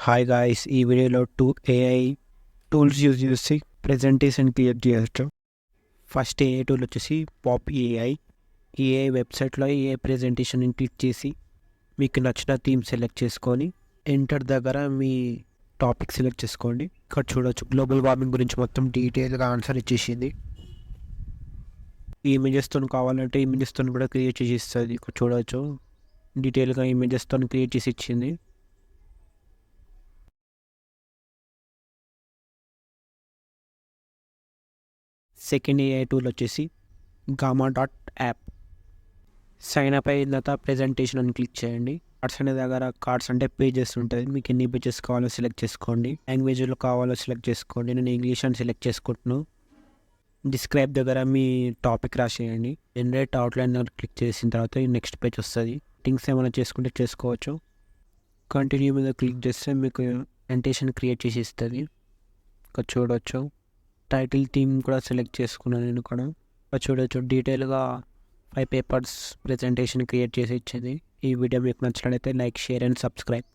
Hi guys, ఈ వీడియోలో 2 AI tools use చేసి ప్రెజెంటేషన్ క్రియేట్ చేయొచ్చు. ఫస్ట్ AI టూల్ వచ్చేసి పాప్ AI. ఈ AI వెబ్సైట్లో ఏ ప్రెజెంటేషన్ క్లిక్ చేసి మీకు నచ్చిన థీమ్ సెలెక్ట్ చేసుకొని ఎంటర్ దగ్గర మీ టాపిక్ సెలెక్ట్ చేసుకోండి. ఇక్కడ చూడొచ్చు గ్లోబల్ వార్మింగ్ గురించి మొత్తం డీటెయిల్గా ఆన్సర్ ఇచ్చేసింది. ఈ ఇమేజెస్తో కావాలంటే ఇమేజెస్తో కూడా క్రియేట్ చేసి ఇస్తుంది. ఇక్కడ చూడవచ్చు డీటెయిల్గా ఇమేజెస్తో క్రియేట్ చేసి ఇచ్చింది. సెకండ్ AI టూల్ వచ్చేసి gamma.app. సైన్ అప్ అయిన తర్వాత ప్రెజెంటేషన్ అని క్లిక్ చేయండి. కార్డ్స్ అనే దగ్గర కార్డ్స్ అంటే పేజెస్ ఉంటుంది. మీకు ఎన్ని పేజెస్ కావాలో సెలెక్ట్ చేసుకోండి. లాంగ్వేజ్లో కావాలో సెలెక్ట్ చేసుకోండి. నేను ఇంగ్లీష్ అని సెలెక్ట్ చేసుకుంటున్నాను. డిస్క్రైబ్ దగ్గర మీ టాపిక్ రాసేయండి. జనరేట్ అవుట్లైన్ క్లిక్ చేసిన తర్వాత నెక్స్ట్ పేజ్ వస్తుంది. థింగ్స్ ఏమైనా చేసుకుంటే చేసుకోవచ్చు. కంటిన్యూ మీద క్లిక్ చేస్తే మీకు ప్రెజెంటేషన్ క్రియేట్ చేసి ఇస్తుంది. ఇక్కడ చూడవచ్చు టైటిల్ థీమ్ కూడా సెలెక్ట్ చేసుకున్నాను నేను ఇక్కడ చూడవచ్చు డీటెయిల్గా 5 పేపర్స్ ప్రెజెంటేషన్ క్రియేట్ చేసి ఇచ్చింది. ఈ వీడియో మీకు నచ్చినట్లయితే లైక్, షేర్ అండ్ సబ్స్క్రైబ్.